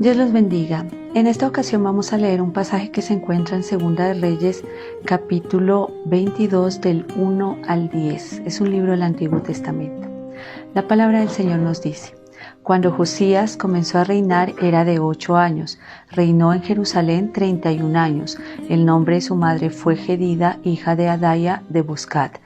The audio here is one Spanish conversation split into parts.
Dios los bendiga. En esta ocasión vamos a leer un pasaje que se encuentra en Segunda de Reyes, capítulo 22 del 1 al 10. Es un libro del Antiguo Testamento. La palabra del Señor nos dice: Cuando Josías comenzó a reinar era de 8 años. Reinó en Jerusalén 31 años. El nombre de su madre fue Jedida, hija de Adaya de Boscat.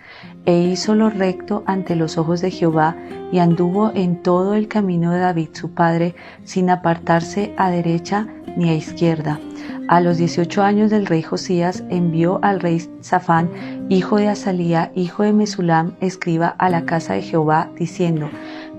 E hizo lo recto ante los ojos de Jehová, y anduvo en todo el camino de David su padre, sin apartarse a derecha ni a izquierda. A los 18 años del rey Josías envió al rey Safán, hijo de Azalía, hijo de Mesulam, escriba, a la casa de Jehová, diciendo: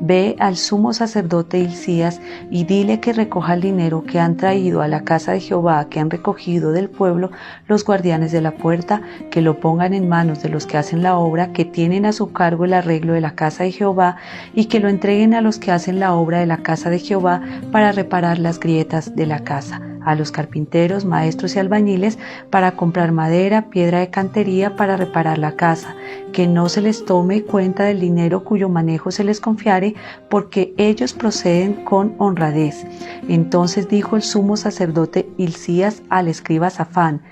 Ve al sumo sacerdote Hilcías y dile que recoja el dinero que han traído a la casa de Jehová, que han recogido del pueblo los guardianes de la puerta, que lo pongan en manos de los que hacen la obra, que tienen a su cargo el arreglo de la casa de Jehová, y que lo entreguen a los que hacen la obra de la casa de Jehová para reparar las grietas de la casa, a los carpinteros, maestros y albañiles para comprar madera, piedra de cantería para reparar la casa, que no se les tome cuenta del dinero cuyo manejo se les confiare, porque ellos proceden con honradez. Entonces dijo el sumo sacerdote Hilcías al escriba Safán: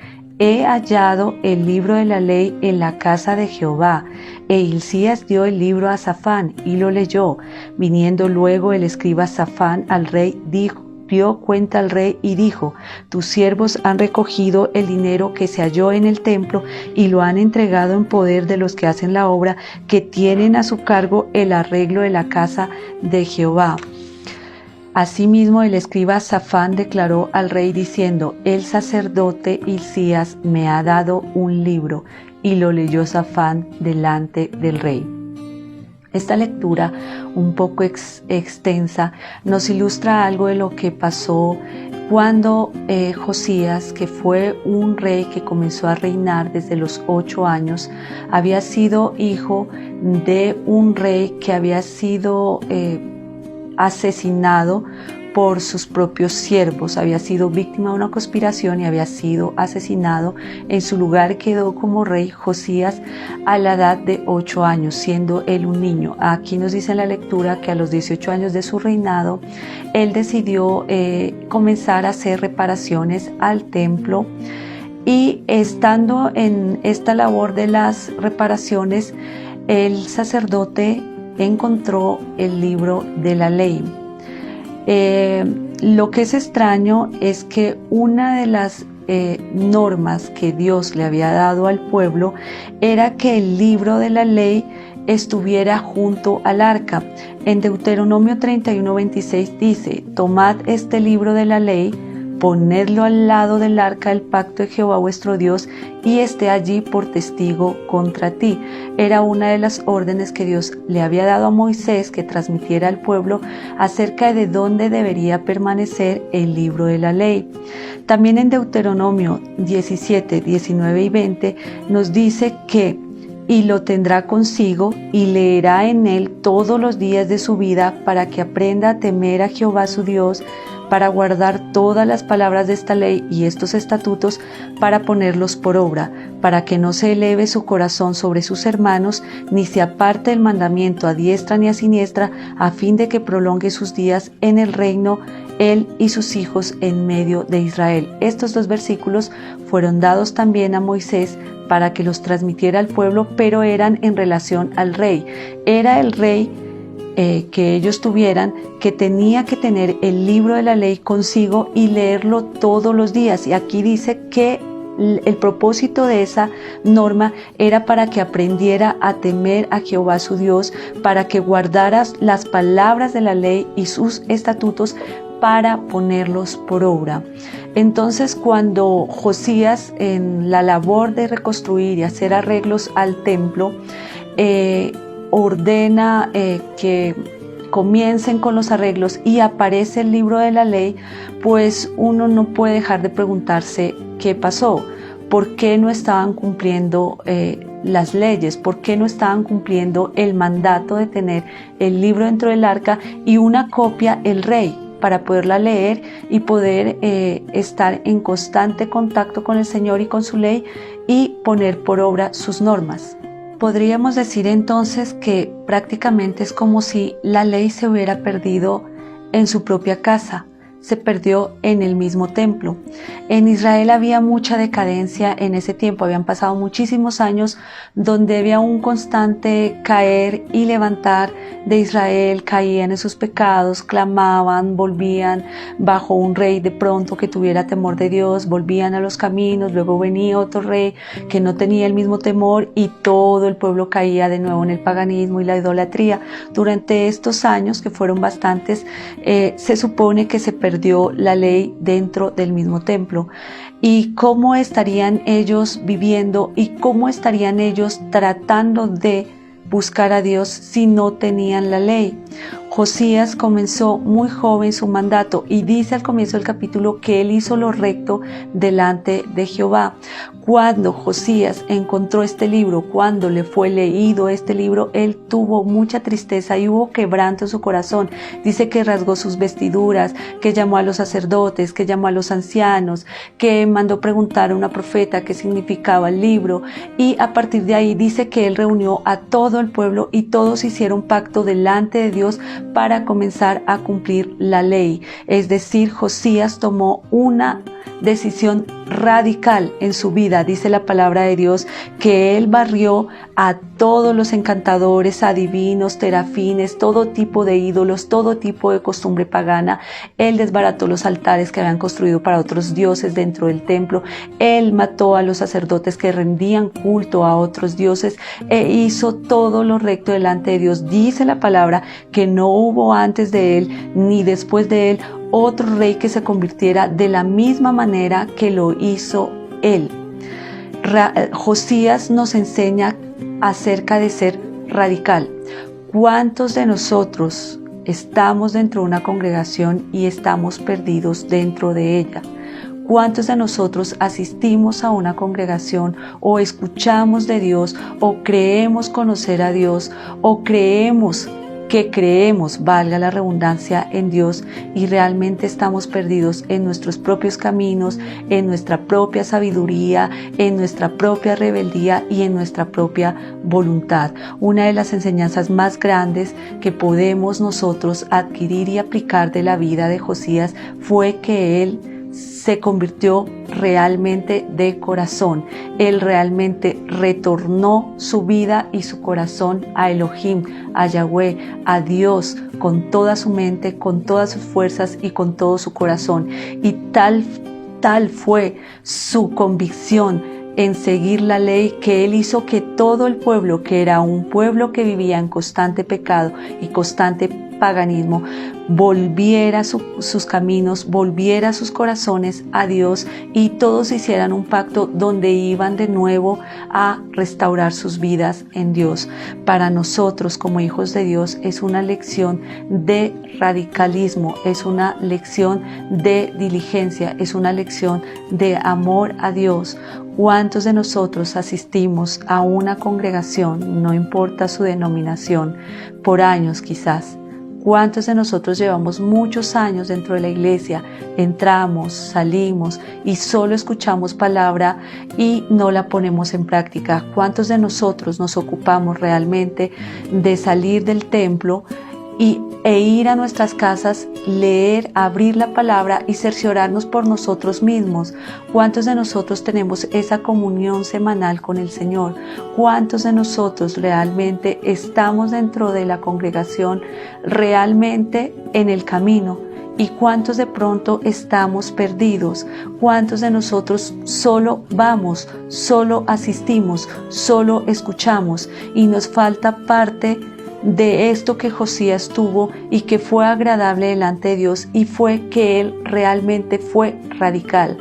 He hallado el libro de la ley en la casa de Jehová. E Hilcías dio el libro a Safán y lo leyó. Viniendo luego el escriba Safán al rey, dio cuenta al rey y dijo: Tus siervos han recogido el dinero que se halló en el templo y lo han entregado en poder de los que hacen la obra, que tienen a su cargo el arreglo de la casa de Jehová. Asimismo el escriba Safán declaró al rey diciendo: El sacerdote Hilcías me ha dado un libro. Y lo leyó Safán delante del rey. Esta lectura, un poco extensa, nos ilustra algo de lo que pasó cuando Josías, que fue un rey que comenzó a reinar desde los 8 años, había sido hijo de un rey que había sido asesinado por sus propios siervos, había sido víctima de una conspiración y había sido asesinado. En su lugar quedó como rey Josías a la edad de 8 años, siendo él un niño. Aquí nos dice en la lectura que a los 18 años de su reinado, él decidió comenzar a hacer reparaciones al templo, y estando en esta labor de las reparaciones, el sacerdote encontró el libro de la ley. Lo que es extraño es que una de las normas que Dios le había dado al pueblo era que el libro de la ley estuviera junto al arca. En Deuteronomio 31:26 dice: Tomad este libro de la ley, ponedlo al lado del arca del pacto de Jehová vuestro Dios, y esté allí por testigo contra ti. Era una de las órdenes que Dios le había dado a Moisés, que transmitiera al pueblo acerca de dónde debería permanecer el libro de la ley. También en Deuteronomio 17, 19 y 20 nos dice que: y lo tendrá consigo, y leerá en él todos los días de su vida, para que aprenda a temer a Jehová su Dios, para guardar todas las palabras de esta ley y estos estatutos, para ponerlos por obra, para que no se eleve su corazón sobre sus hermanos, ni se aparte el mandamiento a diestra ni a siniestra, a fin de que prolongue sus días en el reino, él y sus hijos en medio de Israel. Estos 2 versículos fueron dados también a Moisés para que los transmitiera al pueblo, pero eran en relación al rey. Era el rey que ellos tuvieran, que tenía que tener el libro de la ley consigo y leerlo todos los días. Y aquí dice que el propósito de esa norma era para que aprendiera a temer a Jehová su Dios, para que guardaras las palabras de la ley y sus estatutos, para ponerlos por obra. Entonces, cuando Josías, en la labor de reconstruir y hacer arreglos al templo, ordena que comiencen con los arreglos y aparece el libro de la ley, pues uno no puede dejar de preguntarse qué pasó, por qué no estaban cumpliendo las leyes, por qué no estaban cumpliendo el mandato de tener el libro dentro del arca y una copia el rey, para poderla leer y poder estar en constante contacto con el Señor y con su ley y poner por obra sus normas. Podríamos decir entonces que prácticamente es como si la ley se hubiera perdido en su propia casa. se perdió en el mismo templo. En Israel había mucha decadencia en ese tiempo, habían pasado muchísimos años donde había un constante caer y levantar de Israel, caían en sus pecados, clamaban, volvían bajo un rey de pronto que tuviera temor de Dios, volvían a los caminos, luego venía otro rey que no tenía el mismo temor y todo el pueblo caía de nuevo en el paganismo y la idolatría. Durante estos años, que fueron bastantes, se supone que se perdió la ley dentro del mismo templo. ¿Y cómo estarían ellos viviendo y cómo estarían ellos tratando de buscar a Dios si no tenían la ley? Josías comenzó muy joven su mandato y dice al comienzo del capítulo que él hizo lo recto delante de Jehová. Cuando Josías encontró este libro, cuando le fue leído este libro, él tuvo mucha tristeza y hubo quebranto en su corazón. Dice que rasgó sus vestiduras, que llamó a los sacerdotes, que llamó a los ancianos, que mandó preguntar a una profeta qué significaba el libro, y a partir de ahí dice que él reunió a todo el pueblo y todos hicieron pacto delante de Dios para comenzar a cumplir la ley. Es decir, Josías tomó una decisión radical en su vida. Dice la palabra de Dios que él barrió a todos los encantadores, adivinos, terafines, todo tipo de ídolos, todo tipo de costumbre pagana. Él desbarató los altares que habían construido para otros dioses dentro del templo. Él mató a los sacerdotes que rendían culto a otros dioses e hizo todo lo recto delante de Dios. Dice la palabra que no hubo antes de él ni después de él otro rey que se convirtiera de la misma manera que lo hizo él. Josías nos enseña acerca de ser radical. ¿Cuántos de nosotros estamos dentro de una congregación y estamos perdidos dentro de ella? ¿Cuántos de nosotros asistimos a una congregación o escuchamos de Dios o creemos conocer a Dios o creemos, valga la redundancia, en Dios y realmente estamos perdidos en nuestros propios caminos, en nuestra propia sabiduría, en nuestra propia rebeldía y en nuestra propia voluntad? Una de las enseñanzas más grandes que podemos nosotros adquirir y aplicar de la vida de Josías fue que él se convirtió realmente de corazón. Él realmente retornó su vida y su corazón a Elohim, a Yahweh, a Dios, con toda su mente, con todas sus fuerzas y con todo su corazón. Y tal fue su convicción en seguir la ley que él hizo que todo el pueblo, que era un pueblo que vivía en constante pecado y constante paganismo, volviera sus caminos, volviera sus corazones a Dios y todos hicieran un pacto donde iban de nuevo a restaurar sus vidas en Dios. Para nosotros como hijos de Dios es una lección de radicalismo, es una lección de diligencia, es una lección de amor a Dios. ¿Cuántos de nosotros asistimos a una congregación, no importa su denominación, por años quizás? ¿Cuántos de nosotros llevamos muchos años dentro de la iglesia? Entramos, salimos y solo escuchamos palabra y no la ponemos en práctica. ¿Cuántos de nosotros nos ocupamos realmente de salir del templo e ir a nuestras casas, leer, abrir la palabra y cerciorarnos por nosotros mismos? ¿Cuántos de nosotros tenemos esa comunión semanal con el Señor? ¿Cuántos de nosotros realmente estamos dentro de la congregación, realmente en el camino? ¿Y cuántos de pronto estamos perdidos? ¿Cuántos de nosotros solo vamos, solo asistimos, solo escuchamos y nos falta parte de esto que Josías tuvo y que fue agradable delante de Dios, y fue que él realmente fue radical?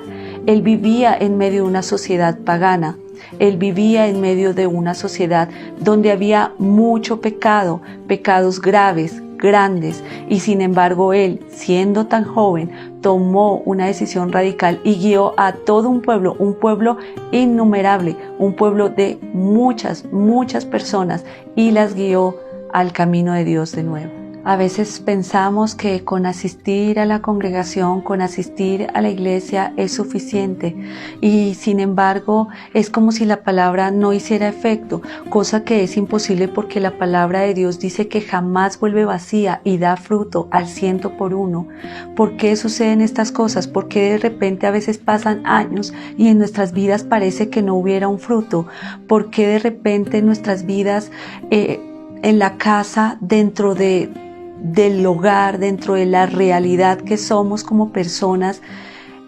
Él vivía en medio de una sociedad pagana, él vivía en medio de una sociedad donde había mucho pecado, pecados graves, grandes, y sin embargo él, siendo tan joven, tomó una decisión radical y guió a todo un pueblo innumerable, un pueblo de muchas personas, y las guió al camino de Dios de nuevo. A veces pensamos que con asistir a la congregación, con asistir a la iglesia es suficiente y sin embargo es como si la palabra no hiciera efecto, cosa que es imposible porque la palabra de Dios dice que jamás vuelve vacía y da fruto al 100%. ¿Por qué suceden estas cosas? ¿Por qué de repente a veces pasan años y en nuestras vidas parece que no hubiera un fruto? ¿Por qué de repente en nuestras vidas, en la casa, dentro del hogar, dentro de la realidad que somos como personas,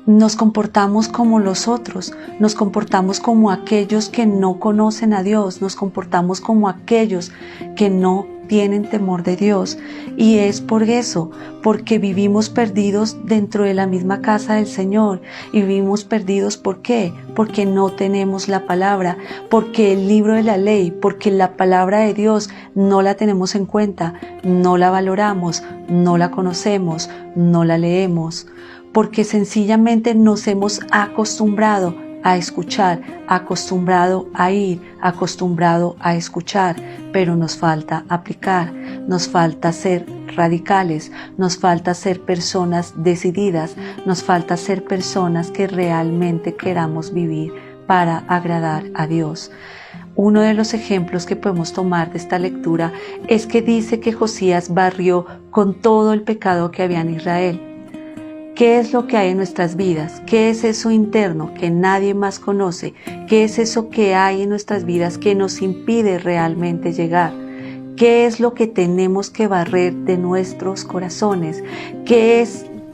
nos comportamos como los otros, nos comportamos como aquellos que no conocen a Dios, nos comportamos como aquellos que no tienen temor de Dios? Y es por eso, porque vivimos perdidos dentro de la misma casa del Señor. Y vivimos perdidos, ¿por qué? Porque no tenemos la palabra, porque el libro de la ley, porque la palabra de Dios no la tenemos en cuenta, no la valoramos, no la conocemos, no la leemos, porque sencillamente nos hemos acostumbrado a escuchar, acostumbrado a ir, acostumbrado a escuchar, pero nos falta aplicar, nos falta ser radicales, nos falta ser personas decididas, nos falta ser personas que realmente queramos vivir para agradar a Dios. Uno de los ejemplos que podemos tomar de esta lectura es que dice que Josías barrió con todo el pecado que había en Israel. ¿Qué es lo que hay en nuestras vidas? ¿Qué es eso interno que nadie más conoce? ¿Qué es eso que hay en nuestras vidas que nos impide realmente llegar? ¿Qué es lo que tenemos que barrer de nuestros corazones?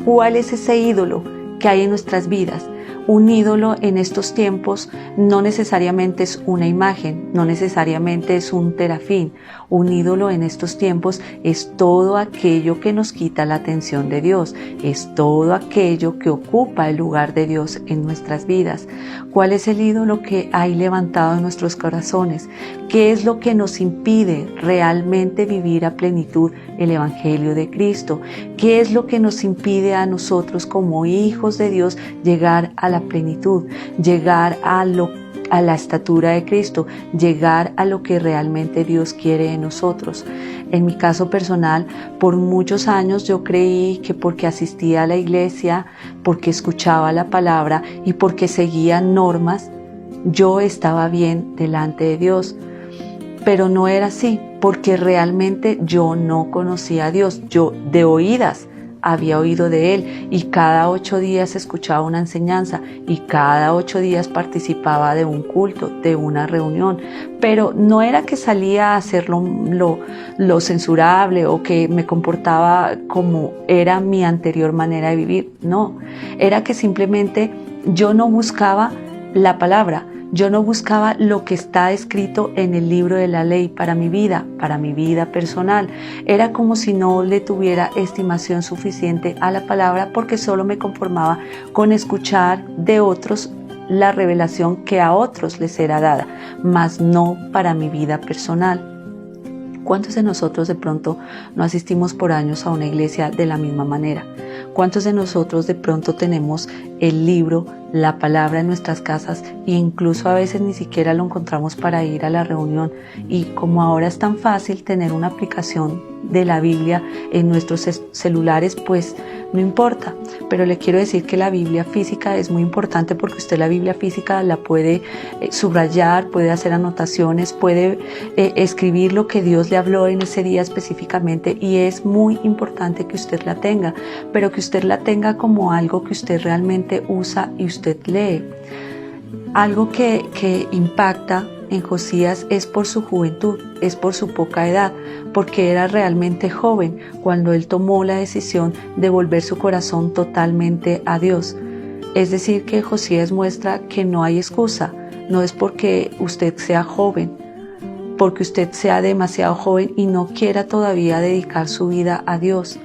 ¿Cuál es ese ídolo que hay en nuestras vidas? Un ídolo en estos tiempos no necesariamente es una imagen, no necesariamente es un terafín. Un ídolo en estos tiempos es todo aquello que nos quita la atención de Dios, es todo aquello que ocupa el lugar de Dios en nuestras vidas. ¿Cuál es el ídolo que hay levantado en nuestros corazones? ¿Qué es lo que nos impide realmente vivir a plenitud el Evangelio de Cristo? ¿Qué es lo que nos impide a nosotros como hijos de Dios llegar a la plenitud, llegar a la estatura de Cristo, llegar a lo que realmente Dios quiere de nosotros? En mi caso personal, por muchos años yo creí que porque asistía a la iglesia, porque escuchaba la palabra y porque seguía normas, yo estaba bien delante de Dios. Pero no era así, porque realmente yo no conocía a Dios. Yo de oídas había oído de Él y cada 8 días escuchaba una enseñanza y cada 8 días participaba de un culto, de una reunión. Pero no era que salía a hacer lo censurable o que me comportaba como era mi anterior manera de vivir. No, era que simplemente yo no buscaba la palabra. Yo no buscaba lo que está escrito en el libro de la ley para mi vida personal. Era como si no le tuviera estimación suficiente a la palabra porque solo me conformaba con escuchar de otros la revelación que a otros les era dada, mas no para mi vida personal. ¿Cuántos de nosotros de pronto no asistimos por años a una iglesia de la misma manera? ¿Cuántos de nosotros de pronto tenemos el libro, la palabra en nuestras casas e incluso a veces ni siquiera lo encontramos para ir a la reunión? Y como ahora es tan fácil tener una aplicación de la Biblia en nuestros celulares, pues no importa. Pero le quiero decir que la Biblia física es muy importante porque usted la Biblia física la puede subrayar, puede hacer anotaciones, puede escribir lo que Dios le habló en ese día específicamente, y es muy importante que usted la tenga, pero que usted la tenga como algo que usted realmente usa y usted lee. Algo que impacta en Josías es por su juventud, es por su poca edad, porque era realmente joven cuando él tomó la decisión de volver su corazón totalmente a Dios. Es decir, que Josías muestra que no hay excusa, no es porque usted sea joven, porque usted sea demasiado joven y no quiera todavía dedicar su vida a Dios.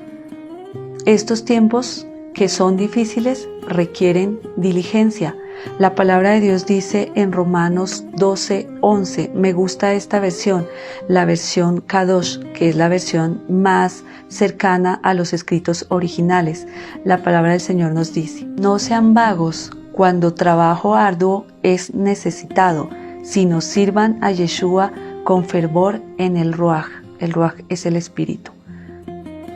Estos tiempos que son difíciles requieren diligencia. La palabra de Dios dice en Romanos 12:11, me gusta esta versión, la versión Kadosh, que es la versión más cercana a los escritos originales. La palabra del Señor nos dice, no sean vagos cuando trabajo arduo es necesitado, sino sirvan a Yeshua con fervor en el Ruaj. El Ruaj es el Espíritu.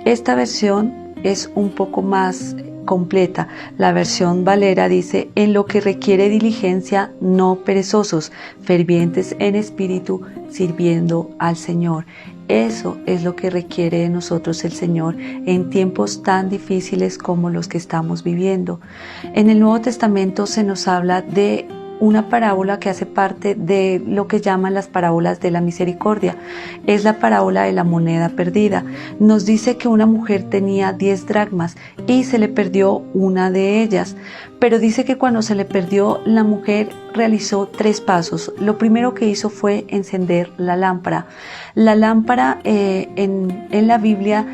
Esta versión es un poco más completa. La versión Valera dice: en lo que requiere diligencia, no perezosos, fervientes en espíritu, sirviendo al Señor. Eso es lo que requiere de nosotros el Señor en tiempos tan difíciles como los que estamos viviendo. En el Nuevo Testamento se nos habla de una parábola que hace parte de lo que llaman las parábolas de la misericordia. Es la parábola de la moneda perdida. Nos dice que una mujer tenía 10 dracmas y se le perdió una de ellas. Pero dice que cuando se le perdió, la mujer realizó 3 pasos. Lo primero que hizo fue encender la lámpara. La lámpara en la Biblia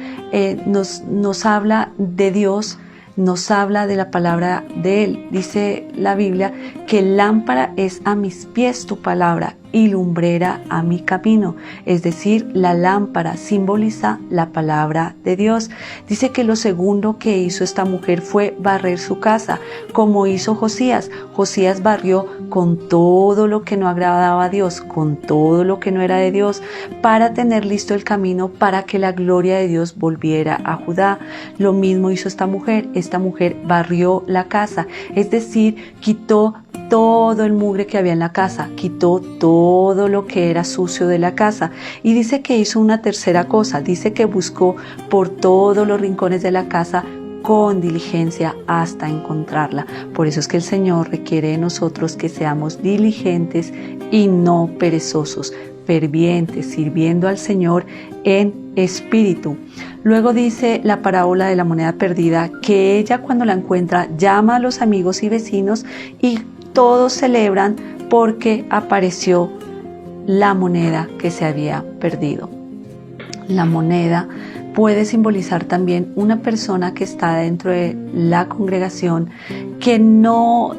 nos habla de Dios, nos habla de la palabra de Él. Dice la Biblia que lámpara es a mis pies tu palabra y lumbrera a mi camino. Es decir, la lámpara simboliza la palabra de Dios. Dice que lo segundo que hizo esta mujer fue barrer su casa, como hizo Josías. Josías barrió con todo lo que no agradaba a Dios, con todo lo que no era de Dios, para tener listo el camino para que la gloria de Dios volviera a Judá. Lo mismo hizo esta mujer. Esta mujer barrió la casa, es decir, quitó todo el mugre que había en la casa, quitó todo lo que era sucio de la casa. Y dice que hizo una tercera cosa, dice que buscó por todos los rincones de la casa con diligencia hasta encontrarla. Por eso es que el Señor requiere de nosotros que seamos diligentes y no perezosos, fervientes, sirviendo al Señor en espíritu. Luego dice la parábola de la moneda perdida que ella, cuando la encuentra, llama a los amigos y vecinos y todos celebran porque apareció la moneda que se había perdido. La moneda puede simbolizar también una persona que está dentro de la congregación que no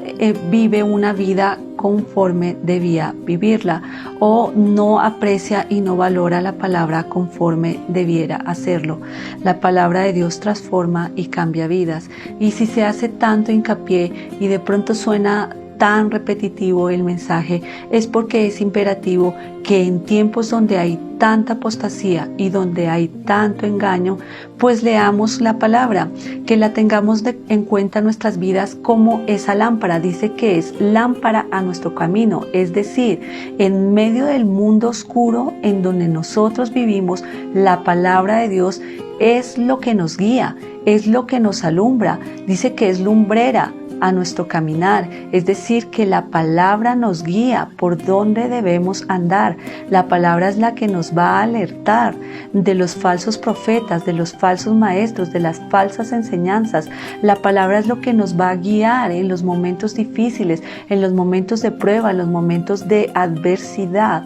vive una vida conforme debía vivirla, o no aprecia y no valora la palabra conforme debiera hacerlo. La palabra de Dios transforma y cambia vidas, y si se hace tanto hincapié y de pronto suena tan repetitivo el mensaje, es porque es imperativo que en tiempos donde hay tanta apostasía y donde hay tanto engaño, pues leamos la palabra, que la tengamos en cuenta en nuestras vidas como esa lámpara. Dice que es lámpara a nuestro camino, es decir, en medio del mundo oscuro en donde nosotros vivimos, la palabra de Dios es lo que nos guía, es lo que nos alumbra. Dice que es lumbrera a nuestro caminar, es decir, que la palabra nos guía por dónde debemos andar. La palabra es la que nos va a alertar de los falsos profetas, de los falsos maestros, de las falsas enseñanzas. La palabra es lo que nos va a guiar en los momentos difíciles, en los momentos de prueba, en los momentos de adversidad.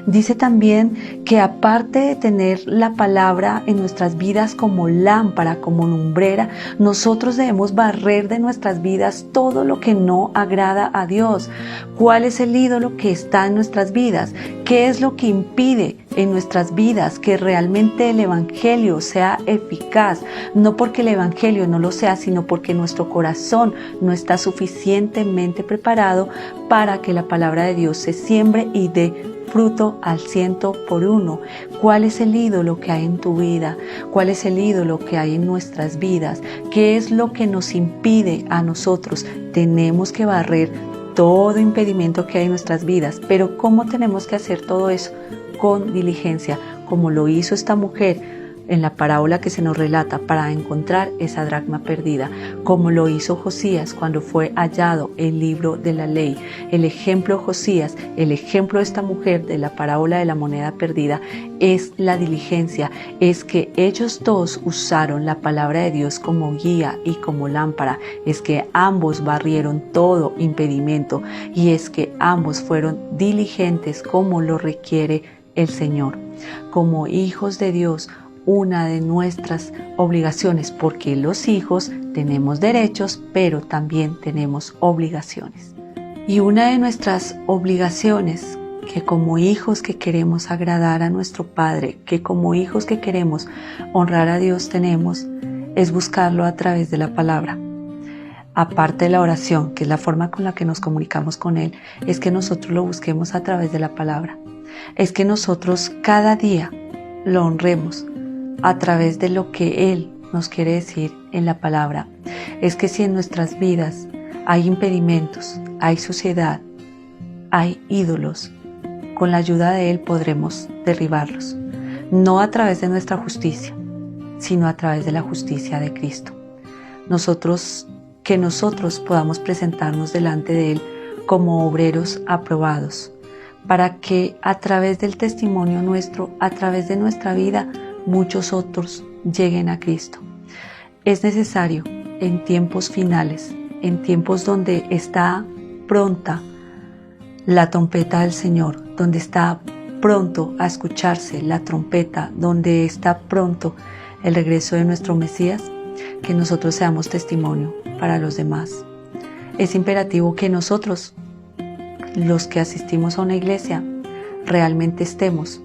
Dice también que aparte de tener la palabra en nuestras vidas como lámpara, como lumbrera, nosotros debemos barrer de nuestras vidas todo lo que no agrada a Dios. ¿Cuál es el ídolo que está en nuestras vidas? ¿Qué es lo que impide en nuestras vidas que realmente el Evangelio sea eficaz? No porque el Evangelio no lo sea, sino porque nuestro corazón no está suficientemente preparado para que la palabra de Dios se siembre y dé fruto al 100%. ¿Cuál es el ídolo que hay en tu vida? ¿Cuál es el ídolo que hay en nuestras vidas? ¿Qué es lo que nos impide a nosotros? Tenemos que barrer todo impedimento que hay en nuestras vidas. Pero ¿cómo tenemos que hacer todo eso? Con diligencia, como lo hizo esta mujer en la parábola que se nos relata para encontrar esa dracma perdida, como lo hizo Josías cuando fue hallado el libro de la ley. El ejemplo de Josías, el ejemplo de esta mujer de la parábola de la moneda perdida es la diligencia, es que ellos dos usaron la palabra de Dios como guía y como lámpara, es que ambos barrieron todo impedimento y es que ambos fueron diligentes como lo requiere el Señor. Como hijos de Dios, una de nuestras obligaciones, porque los hijos tenemos derechos, pero también tenemos obligaciones. Y una de nuestras obligaciones, que como hijos que queremos agradar a nuestro Padre, que como hijos que queremos honrar a Dios tenemos, es buscarlo a través de la palabra. Aparte de la oración, que es la forma con la que nos comunicamos con Él, es que nosotros lo busquemos a través de la palabra. Es que nosotros cada día lo honremos. a través de lo que Él nos quiere decir en la palabra es que si en nuestras vidas hay impedimentos, hay suciedad, hay ídolos, con la ayuda de Él podremos derribarlos, no a través de nuestra justicia, sino a través de la justicia de Cristo. Que nosotros podamos presentarnos delante de Él como obreros aprobados, para que a través del testimonio nuestro, a través de nuestra vida, muchos otros lleguen a Cristo. Es necesario en tiempos finales, en tiempos donde está pronta la trompeta del Señor, donde está pronto a escucharse la trompeta, donde está pronto el regreso de nuestro Mesías, que nosotros seamos testimonio para los demás. Es imperativo que nosotros, los que asistimos a una iglesia, realmente estemos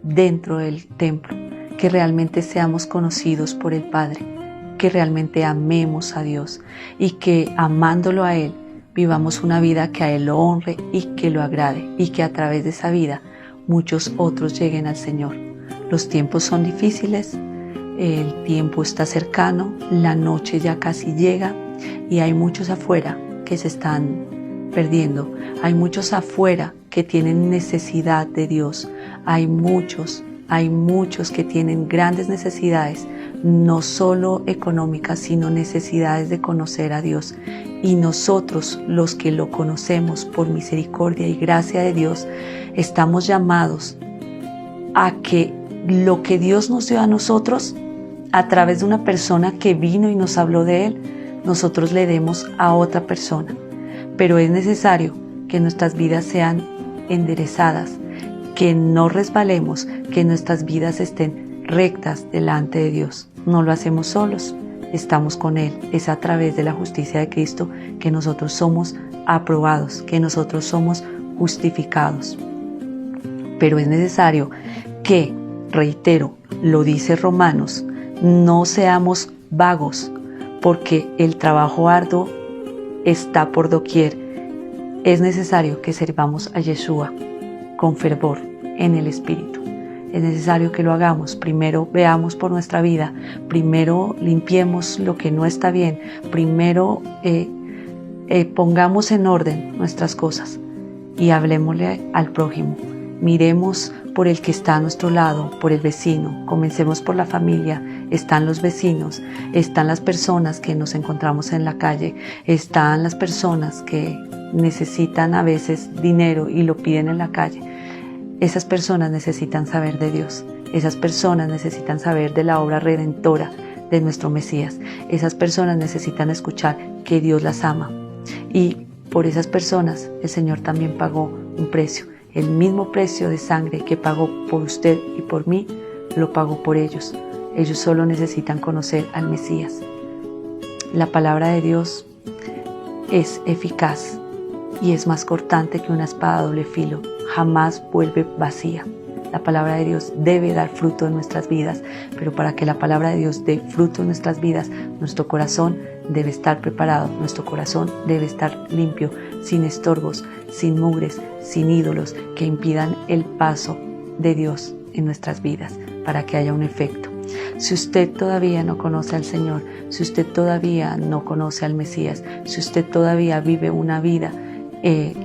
dentro del templo, que realmente seamos conocidos por el Padre, que realmente amemos a Dios y que amándolo a Él, vivamos una vida que a Él lo honre y que lo agrade, y que a través de esa vida muchos otros lleguen al Señor. Los tiempos son difíciles, el tiempo está cercano, la noche ya casi llega y hay muchos afuera que se están perdiendo. Hay muchos afuera que tienen necesidad de Dios. Hay muchos que tienen grandes necesidades, no solo económicas, sino necesidades de conocer a Dios. Y nosotros, los que lo conocemos por misericordia y gracia de Dios, estamos llamados a que lo que Dios nos dio a nosotros, a través de una persona que vino y nos habló de Él, nosotros le demos a otra persona. Pero es necesario que nuestras vidas sean enderezadas, que no resbalemos, que nuestras vidas estén rectas delante de Dios. No lo hacemos solos, estamos con Él. Es a través de la justicia de Cristo que nosotros somos aprobados, que nosotros somos justificados. Pero es necesario que, reitero, lo dice Romanos, no seamos vagos, porque el trabajo arduo está por doquier. Es necesario que sirvamos a Yeshua con fervor en el Espíritu. Es necesario que lo hagamos. Primero veamos por nuestra vida, primero limpiemos lo que no está bien, primero pongamos en orden nuestras cosas y hablemosle al prójimo. Miremos por el que está a nuestro lado, por el vecino. Comencemos por la familia. Están los vecinos, están las personas que nos encontramos en la calle, están las personas que necesitan a veces dinero y lo piden en la calle. Esas personas necesitan saber de Dios. Esas personas necesitan saber de la obra redentora de nuestro Mesías. Esas personas necesitan escuchar que Dios las ama. Y por esas personas el Señor también pagó un precio. El mismo precio de sangre que pagó por usted y por mí, lo pagó por ellos. Ellos solo necesitan conocer al Mesías. La palabra de Dios es eficaz y es más cortante que una espada de doble filo. Jamás vuelve vacía. La palabra de Dios debe dar fruto en nuestras vidas, pero para que la palabra de Dios dé fruto en nuestras vidas, nuestro corazón debe estar preparado, nuestro corazón debe estar limpio, sin estorbos, sin mugres, sin ídolos que impidan el paso de Dios en nuestras vidas, para que haya un efecto. Si usted todavía no conoce al Señor, si usted todavía no conoce al Mesías, si usted todavía vive una vida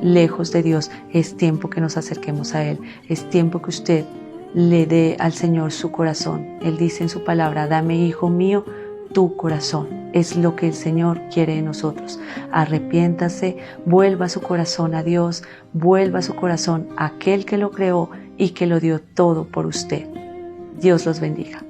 lejos de Dios, es tiempo que nos acerquemos a Él. Es tiempo que usted le dé al Señor su corazón. Él dice en su palabra: dame, hijo mío, tu corazón. Es lo que el Señor quiere de nosotros. Arrepiéntase, vuelva su corazón a Dios, vuelva su corazón a aquel que lo creó y que lo dio todo por usted. Dios los bendiga.